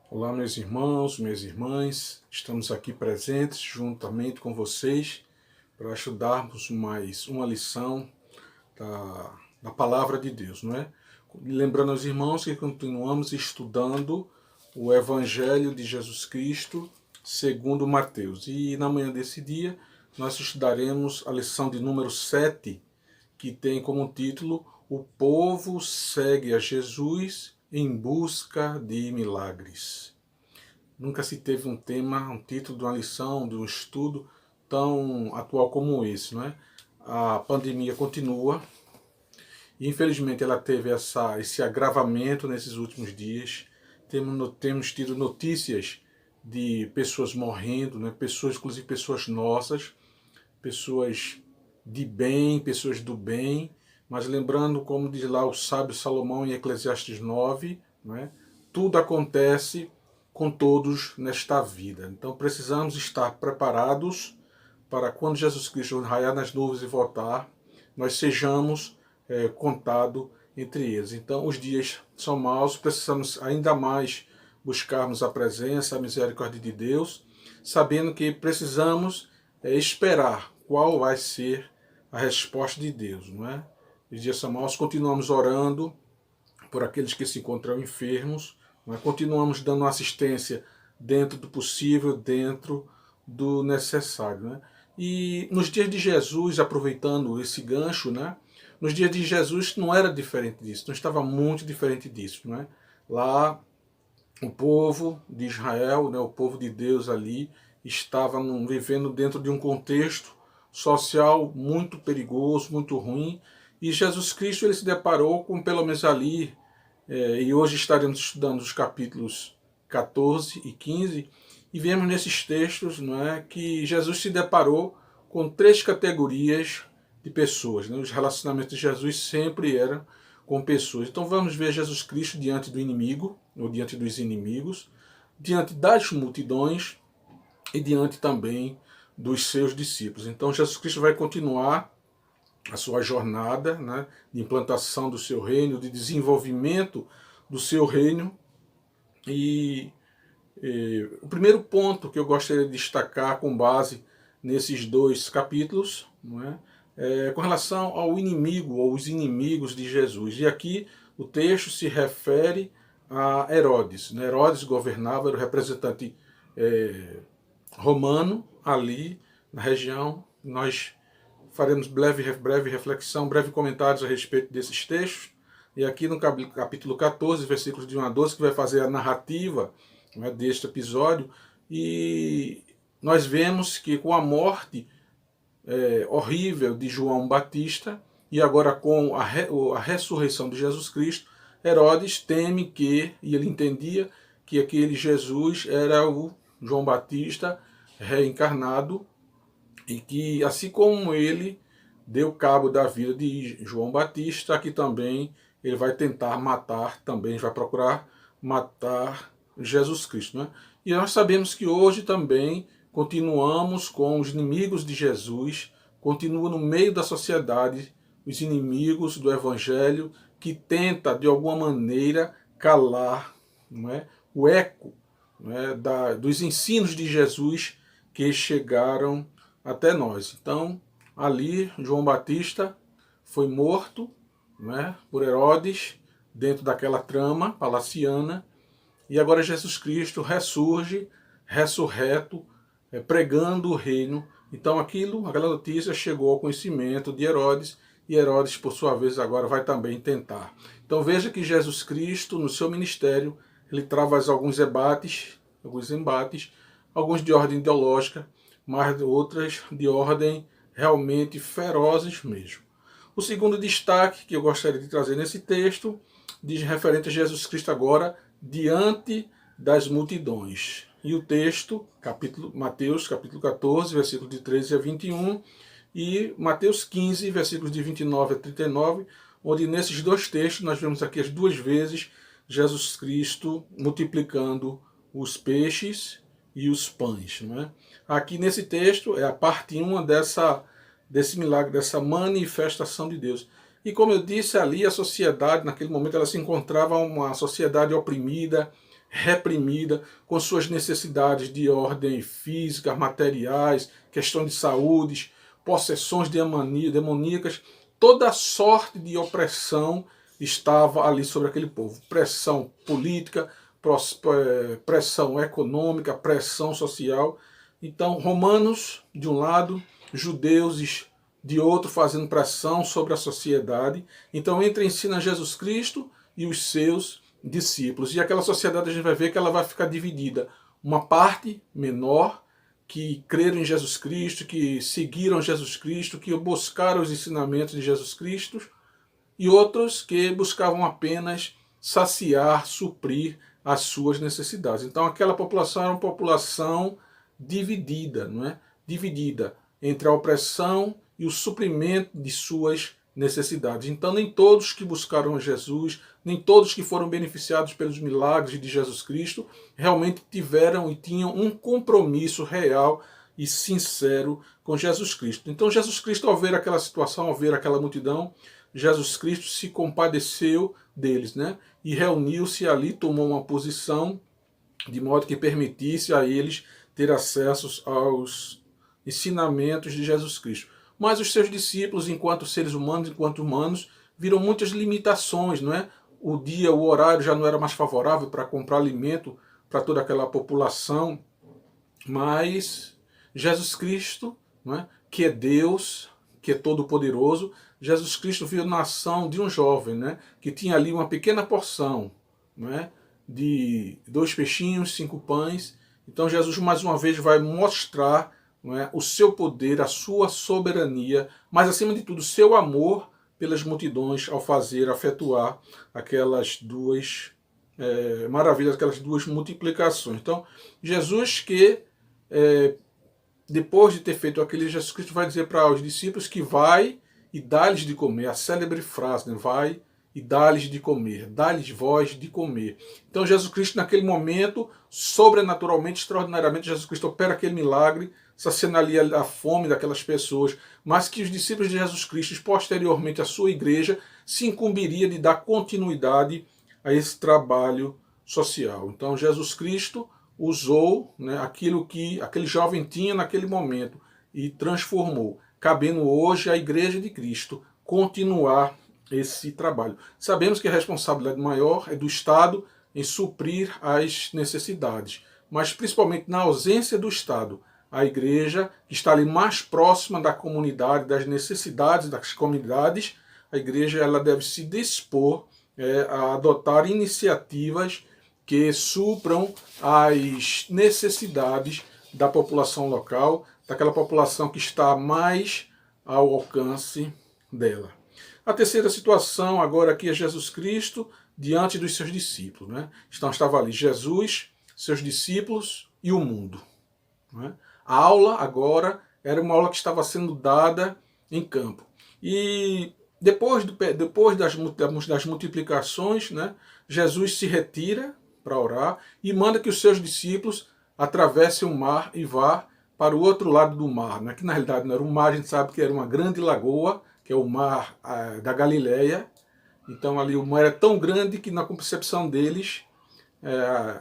Olá, meus irmãos, minhas irmãs, estamos aqui presentes juntamente com vocês para estudarmos mais uma lição da Palavra de Deus, não é? Lembrando aos irmãos que continuamos estudando o Evangelho de Jesus Cristo segundo Mateus. E na manhã desse dia nós estudaremos a lição de número 7, que tem como título O povo segue a Jesus em busca de milagres. Nunca se teve um título de uma lição, de um estudo tão atual como esse, não é? A pandemia continua e infelizmente ela teve esse agravamento nesses últimos dias. Temos tido notícias de pessoas morrendo, né? Pessoas, inclusive pessoas nossas, pessoas de bem, pessoas do bem, mas lembrando, como diz lá o sábio Salomão em Eclesiastes 9, né, tudo acontece com todos nesta vida. Então precisamos estar preparados para quando Jesus Cristo raiar nas nuvens e voltar, nós sejamos contados entre eles. Então os dias são maus, precisamos ainda mais buscarmos a presença, a misericórdia de Deus, sabendo que precisamos esperar qual vai ser a resposta de Deus, não é? Os dias são maus, continuamos orando por aqueles que se encontram enfermos, não é? Continuamos dando assistência dentro do possível, dentro do necessário, né? E nos dias de Jesus, aproveitando esse gancho, né? Nos dias de Jesus não era diferente disso, não estava muito diferente disso, não é? Lá o povo de Israel, né, o povo de Deus ali, estava vivendo dentro de um contexto social muito perigoso, muito ruim, e Jesus Cristo ele se deparou com, pelo menos ali, e hoje estaremos estudando os capítulos 14 e 15, e vemos nesses textos, não é, que Jesus se deparou com três categorias de pessoas, né? Os relacionamentos de Jesus sempre eram com pessoas. Então vamos ver Jesus Cristo diante do inimigo, ou diante dos inimigos, diante das multidões e diante também dos seus discípulos. Então Jesus Cristo vai continuar a sua jornada, né, de implantação do seu reino, de desenvolvimento do seu reino. E o primeiro ponto que eu gostaria de destacar com base nesses dois capítulos, não é, com relação ao inimigo, ou os inimigos de Jesus. E aqui o texto se refere a Herodes. Né? Herodes governava, era o representante romano ali na região. Nós faremos breve reflexão, breve comentários a respeito desses textos. E aqui no capítulo 14, versículos de 1 a 12, que vai fazer a narrativa, né, deste episódio. E nós vemos que com a morte horrível de João Batista, e agora com a ressurreição de Jesus Cristo, Herodes teme que, e ele entendia que aquele Jesus era o João Batista reencarnado, e que assim como ele deu cabo da vida de João Batista, aqui também ele vai tentar matar, também vai procurar matar Jesus Cristo. Né? E nós sabemos que hoje também continuamos com os inimigos de Jesus, continua no meio da sociedade os inimigos do Evangelho que tenta de alguma maneira calar, não é, o eco, não é, dos ensinos de Jesus que chegaram até nós. Então, ali João Batista foi morto, né, por Herodes, dentro daquela trama palaciana, e agora Jesus Cristo ressurge, ressurreto, pregando o reino. Então aquela notícia chegou ao conhecimento de Herodes, e Herodes, por sua vez, agora vai também tentar. Então veja que Jesus Cristo, no seu ministério, ele trava alguns embates, alguns de ordem ideológica, mas outras de ordem realmente ferozes mesmo. O segundo destaque que eu gostaria de trazer nesse texto diz referente a Jesus Cristo agora diante das multidões. E o texto, Mateus capítulo 14, versículos de 13 a 21, e Mateus 15, versículos de 29 a 39, onde nesses dois textos nós vemos aqui as duas vezes Jesus Cristo multiplicando os peixes e os pães. Não é? Aqui nesse texto é a parte 1 desse milagre, dessa manifestação de Deus. E como eu disse ali, a sociedade, naquele momento, ela se encontrava uma sociedade oprimida, reprimida, com suas necessidades de ordem física, materiais, questão de saúde, possessões demoníacas, toda sorte de opressão estava ali sobre aquele povo. Pressão política, pressão econômica, pressão social. Então, romanos de um lado, judeus de outro, fazendo pressão sobre a sociedade. Então entra e ensina Jesus Cristo e os seus discípulos. E aquela sociedade a gente vai ver que ela vai ficar dividida. Uma parte menor que creram em Jesus Cristo, que seguiram Jesus Cristo, que buscaram os ensinamentos de Jesus Cristo, e outros que buscavam apenas saciar, suprir as suas necessidades. Então aquela população era uma população dividida, não é? Dividida entre a opressão e o suprimento de suas necessidades. Então nem todos que buscaram Jesus, nem todos que foram beneficiados pelos milagres de Jesus Cristo, realmente tiveram e tinham um compromisso real e sincero com Jesus Cristo. Então Jesus Cristo, ao ver aquela situação, ao ver aquela multidão, Jesus Cristo se compadeceu deles, né? E reuniu-se ali, tomou uma posição de modo que permitisse a eles ter acesso aos ensinamentos de Jesus Cristo. Mas os seus discípulos, enquanto seres humanos, enquanto humanos, viram muitas limitações, não é? O dia, o horário já não era mais favorável para comprar alimento para toda aquela população, mas Jesus Cristo, não é? Que é Deus, que é todo-poderoso, Jesus Cristo viu na ação de um jovem, né? Que tinha ali uma pequena porção, não é? De 2 peixinhos, 5 pães. Então Jesus mais uma vez vai mostrar, não é, o seu poder, a sua soberania, mas acima de tudo o seu amor pelas multidões ao fazer, efetuar aquelas duas maravilhas, aquelas duas multiplicações. Então Jesus que, depois de ter feito aquilo, Jesus Cristo vai dizer para os discípulos que vai e dá-lhes de comer, a célebre frase, né? Vai e dá-lhes de comer, dá-lhes voz de comer. Então Jesus Cristo naquele momento, sobrenaturalmente, extraordinariamente, Jesus Cristo opera aquele milagre, saciando ali a fome daquelas pessoas, mas que os discípulos de Jesus Cristo, posteriormente a sua igreja, se incumbiria de dar continuidade a esse trabalho social. Então Jesus Cristo usou, né, aquilo que aquele jovem tinha naquele momento e transformou, cabendo hoje à Igreja de Cristo continuar esse trabalho. Sabemos que a responsabilidade maior é do Estado em suprir as necessidades, mas principalmente na ausência do Estado, a igreja que está ali mais próxima da comunidade, das necessidades das comunidades, a igreja ela deve se dispor a adotar iniciativas que supram as necessidades da população local, daquela população que está mais ao alcance dela. A terceira situação agora aqui é Jesus Cristo diante dos seus discípulos, né? Então estava ali Jesus, seus discípulos e o mundo, né? A aula agora era uma aula que estava sendo dada em campo. E depois das multiplicações, né, Jesus se retira para orar e manda que os seus discípulos atravessem o mar e vá para o outro lado do mar, né, que na realidade não era um mar, a gente sabe que era uma grande lagoa, que é o mar da Galileia. Então ali o mar é tão grande que na concepção deles,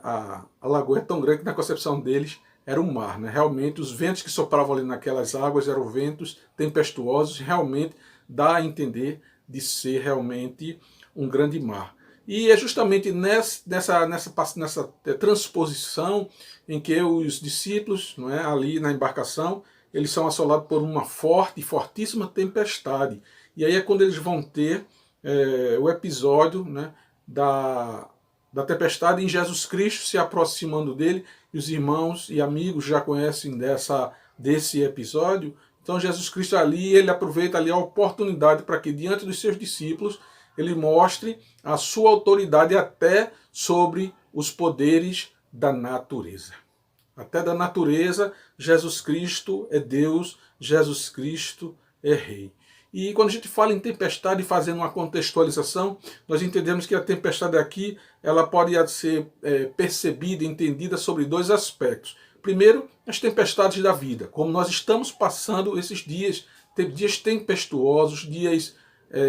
a lagoa é tão grande que na concepção deles era um mar, né? Realmente os ventos que sopravam ali naquelas águas eram ventos tempestuosos, realmente dá a entender de ser realmente um grande mar. E é justamente nessa transposição em que os discípulos, não é, ali na embarcação, eles são assolados por uma forte e fortíssima tempestade. E aí é quando eles vão ter o episódio, né, da tempestade em Jesus Cristo se aproximando dele. E os irmãos e amigos já conhecem desse episódio. Então Jesus Cristo ali, ele aproveita ali a oportunidade para que diante dos seus discípulos ele mostre a sua autoridade até sobre os poderes da natureza. Até da natureza, Jesus Cristo é Deus, Jesus Cristo é Rei. E quando a gente fala em tempestade, fazendo uma contextualização, nós entendemos que a tempestade aqui ela pode ser percebida, entendida sobre 2 aspectos. Primeiro, as tempestades da vida, como nós estamos passando esses dias, dias tempestuosos, dias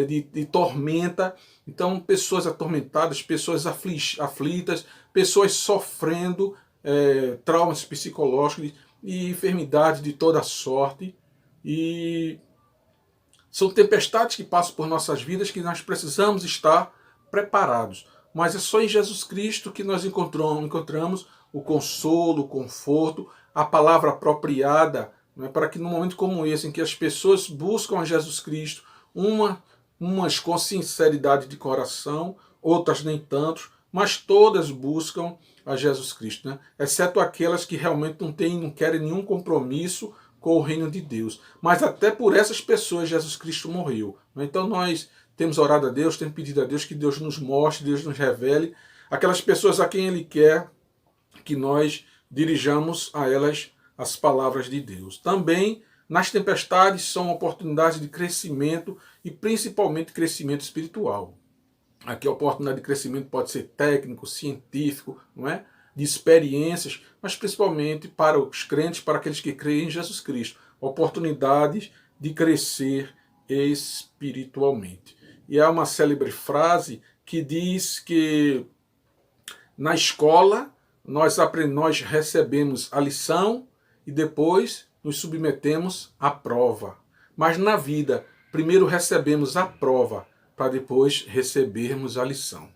de tormenta. Então, pessoas atormentadas, pessoas aflitas, pessoas sofrendo traumas psicológicos e enfermidades de toda sorte. E são tempestades que passam por nossas vidas que nós precisamos estar preparados. Mas é só em Jesus Cristo que nós encontramos o consolo, o conforto, a palavra apropriada, né, para que num momento como esse, em que as pessoas buscam a Jesus Cristo, umas com sinceridade de coração, outras nem tanto, mas todas buscam a Jesus Cristo, né? Exceto aquelas que realmente não querem nenhum compromisso com o reino de Deus. Mas até por essas pessoas Jesus Cristo morreu. Então nós temos orado a Deus, temos pedido a Deus que Deus nos mostre, Deus nos revele aquelas pessoas a quem Ele quer que nós dirijamos a elas as palavras de Deus. Também nas tempestades são oportunidades de crescimento e principalmente crescimento espiritual. Aqui a oportunidade de crescimento pode ser técnico, científico, não é? De experiências, mas principalmente para os crentes, para aqueles que creem em Jesus Cristo, oportunidades de crescer espiritualmente. E há uma célebre frase que diz que na escola nós recebemos a lição e depois nos submetemos à prova. Mas na vida, primeiro recebemos a prova para depois recebermos a lição.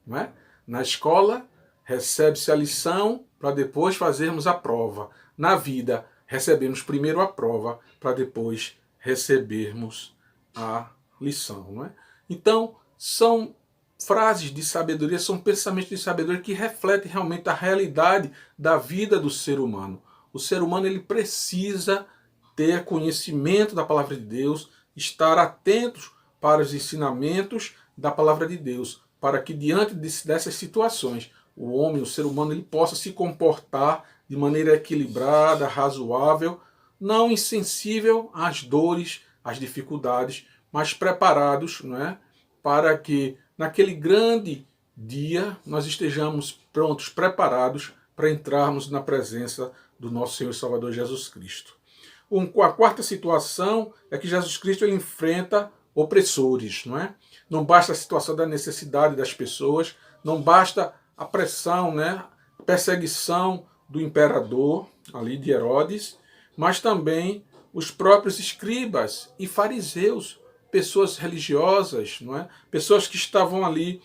Não é? Na escola, recebe-se a lição para depois fazermos a prova. Na vida, recebemos primeiro a prova para depois recebermos a lição. Não é? Então, são frases de sabedoria, são pensamentos de sabedoria que refletem realmente a realidade da vida do ser humano. O ser humano ele precisa ter conhecimento da palavra de Deus, estar atento para os ensinamentos da palavra de Deus, para que diante dessas situações, o homem, o ser humano, ele possa se comportar de maneira equilibrada, razoável, não insensível às dores, às dificuldades, mas preparados, não é? Para que naquele grande dia nós estejamos prontos, preparados para entrarmos na presença do nosso Senhor e Salvador Jesus Cristo. A quarta situação é que Jesus Cristo ele enfrenta opressores, não é? Não basta a situação da necessidade das pessoas, não basta a pressão, né? A perseguição do imperador, ali de Herodes, mas também os próprios escribas e fariseus, pessoas religiosas, não é? Pessoas que estavam ali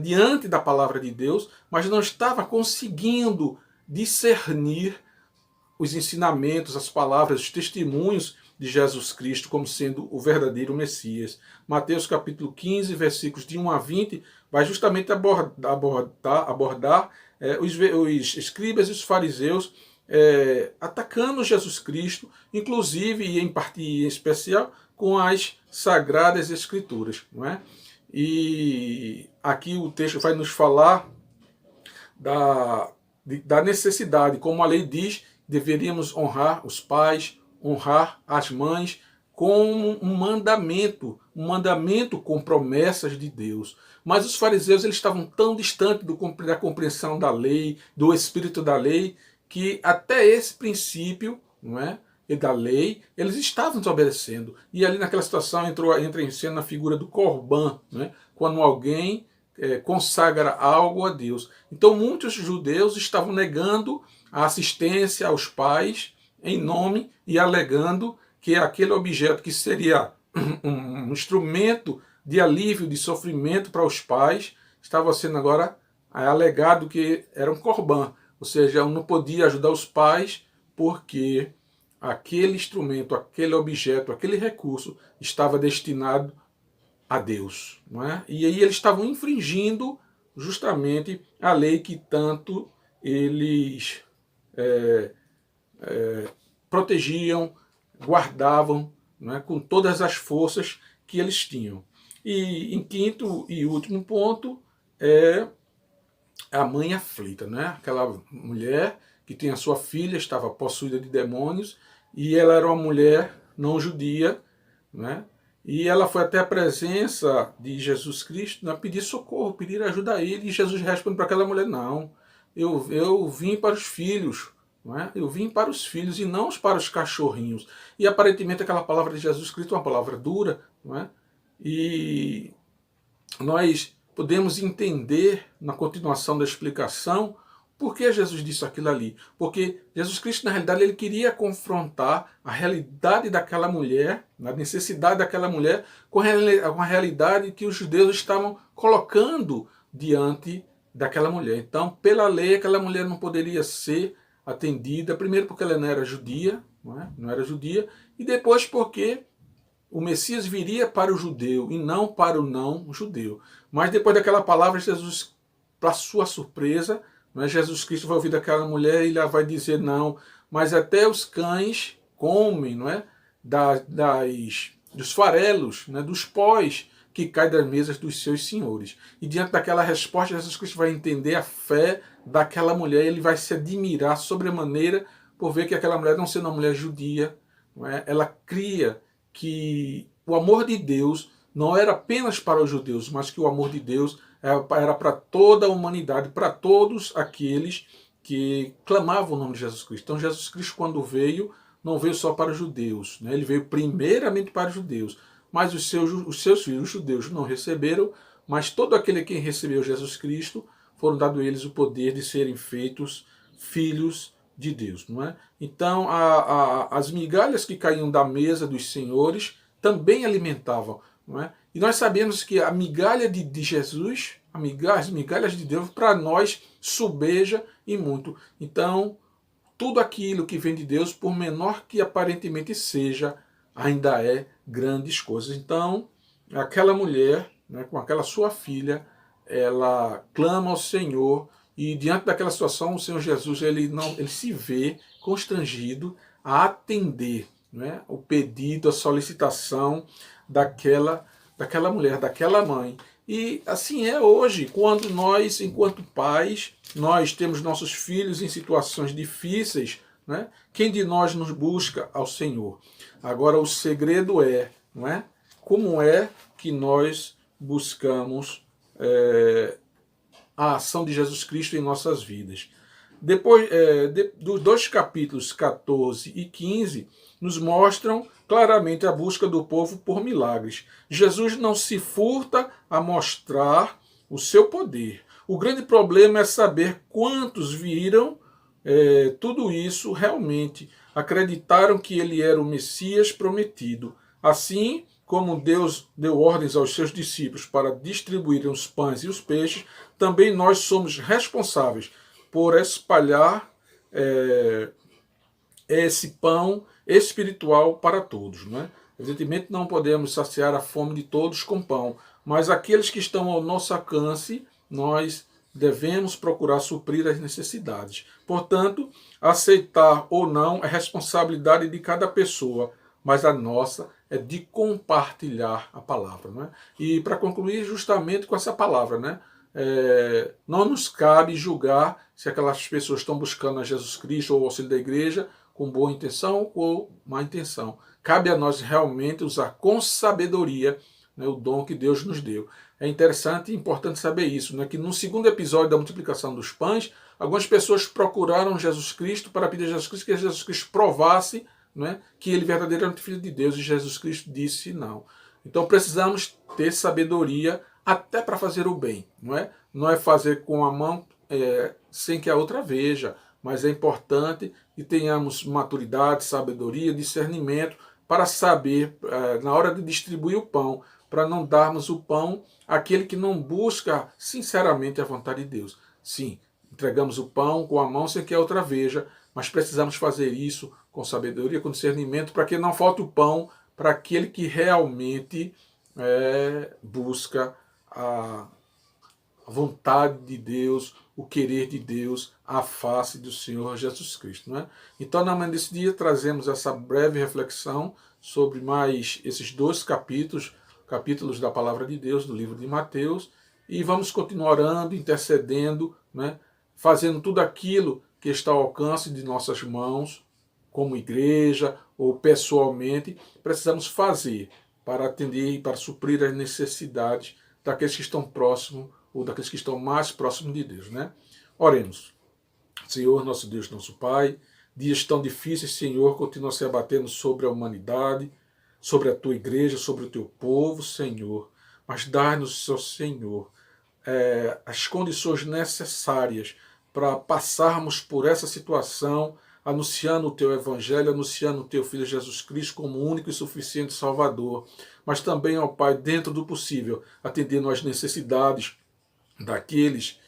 diante da palavra de Deus, mas não estavam conseguindo discernir os ensinamentos, as palavras, os testemunhos de Jesus Cristo como sendo o verdadeiro Messias. Mateus capítulo 15, versículos de 1 a 20, vai justamente abordar os escribas e os fariseus atacando Jesus Cristo, inclusive e em especial com as Sagradas Escrituras. Não é? E aqui o texto vai nos falar da necessidade, como a lei diz, deveríamos honrar os pais, honrar as mães, com um mandamento com promessas de Deus. Mas os fariseus eles estavam tão distantes da compreensão da lei, do espírito da lei, que até esse princípio, não é, e da lei, eles estavam desobedecendo. E ali naquela situação entra em cena a figura do Corban, não é, quando alguém consagra algo a Deus. Então muitos judeus estavam negando a assistência aos pais em nome e alegando que aquele objeto que seria um instrumento de alívio, de sofrimento para os pais, estava sendo agora alegado que era um corban, ou seja, não podia ajudar os pais porque aquele instrumento, aquele objeto, aquele recurso estava destinado a Deus. Não é? E aí eles estavam infringindo justamente a lei que tanto eles protegiam, guardavam, né, com todas as forças que eles tinham. E em quinto e último ponto é a mãe aflita, né? Aquela mulher que tinha sua filha, estava possuída de demônios, e ela era uma mulher não judia, né? E ela foi até a presença de Jesus Cristo, né, pedir socorro, pedir ajuda a ele, e Jesus responde para aquela mulher, não, eu vim para os filhos, não é? Eu vim para os filhos e não para os cachorrinhos. E aparentemente aquela palavra de Jesus Cristo é uma palavra dura, não é? E nós podemos entender na continuação da explicação por que Jesus disse aquilo ali. Porque Jesus Cristo, na realidade, ele queria confrontar a realidade daquela mulher, a necessidade daquela mulher, com a realidade que os judeus estavam colocando diante daquela mulher. Então, pela lei, aquela mulher não poderia ser atendida, primeiro porque ela não era judia, não era judia, e depois porque o Messias viria para o judeu e não para o não judeu. Mas depois daquela palavra, Jesus, para sua surpresa, Jesus Cristo vai ouvir daquela mulher e ela vai dizer não, mas até os cães comem, não é? Dos farelos, né? Dos pós que caem das mesas dos seus senhores. E diante daquela resposta, Jesus Cristo vai entender a fé daquela mulher, ele vai se admirar sobremaneira por ver que aquela mulher, não sendo uma mulher judia, não é? Ela cria que o amor de Deus não era apenas para os judeus, mas que o amor de Deus era para toda a humanidade, para todos aqueles que clamavam o nome de Jesus Cristo. Então Jesus Cristo, quando veio, não veio só para os judeus, né? Ele veio primeiramente para os judeus, mas os seus filhos, os judeus, não receberam, mas todo aquele que recebeu Jesus Cristo, foram dados a eles o poder de serem feitos filhos de Deus, não é? Então as migalhas que caíam da mesa dos senhores também alimentavam, não é? E nós sabemos que a migalha de Jesus, as migalhas de Deus, para nós subeja e muito. Então, tudo aquilo que vem de Deus, por menor que aparentemente seja, ainda é grandes coisas. Então, aquela mulher, né, com aquela sua filha, ela clama ao Senhor e diante daquela situação, o Senhor Jesus ele se vê constrangido a atender, né, o pedido, a solicitação daquela mulher, daquela mãe. E assim é hoje, quando nós, enquanto pais, nós temos nossos filhos em situações difíceis, né? Quem de nós nos busca ao Senhor? Agora o segredo é, não é? Como é que nós buscamos a ação de Jesus Cristo em nossas vidas? Depois dos dois capítulos 14 e 15, nos mostram claramente a busca do povo por milagres. Jesus não se furta a mostrar o seu poder. O grande problema é saber quantos viram tudo isso realmente, acreditaram que ele era o Messias prometido. Assim como Deus deu ordens aos seus discípulos para distribuírem os pães e os peixes, também nós somos responsáveis por espalhar esse pão espiritual para todos, não é? Evidentemente não podemos saciar a fome de todos com pão, mas aqueles que estão ao nosso alcance, nós devemos procurar suprir as necessidades. Portanto, aceitar ou não é responsabilidade de cada pessoa, mas a nossa é de compartilhar a palavra, não é? E para concluir justamente com essa palavra, né? Não nos cabe julgar se aquelas pessoas estão buscando a Jesus Cristo ou o auxílio da igreja com boa intenção ou má intenção. Cabe a nós realmente usar com sabedoria, né, o dom que Deus nos deu. É interessante e importante saber isso, né, que no segundo episódio da multiplicação dos pães, algumas pessoas procuraram Jesus Cristo para pedir a Jesus Cristo que Jesus Cristo provasse, né, que ele verdadeiramente é filho de Deus, e Jesus Cristo disse não. Então precisamos ter sabedoria até para fazer o bem, não é? Não é fazer com a mão sem que a outra veja, mas é importante que tenhamos maturidade, sabedoria, discernimento para saber, na hora de distribuir o pão, para não darmos o pão àquele que não busca sinceramente a vontade de Deus. Sim, entregamos o pão com a mão sem que a outra veja, mas precisamos fazer isso com sabedoria, com discernimento, para que não falte o pão para aquele que realmente busca a vontade de Deus, o querer de Deus, a face do Senhor Jesus Cristo. Não é? Então, na manhã desse dia, trazemos essa breve reflexão sobre mais esses dois capítulos da Palavra de Deus, do livro de Mateus, e vamos continuar orando, intercedendo, né? Fazendo tudo aquilo que está ao alcance de nossas mãos, como igreja ou pessoalmente, precisamos fazer para atender e para suprir as necessidades daqueles que estão próximos ou daqueles que estão mais próximos de Deus, né? Oremos. Senhor, nosso Deus, nosso Pai, Dias tão difíceis, Senhor, continua se abatendo sobre a humanidade, sobre a tua igreja, sobre o teu povo, Senhor. Mas dá-nos, Senhor, as condições necessárias para passarmos por essa situação, anunciando o teu evangelho, anunciando o teu Filho Jesus Cristo como único e suficiente Salvador, mas também, ó Pai, dentro do possível, atendendo às necessidades daqueles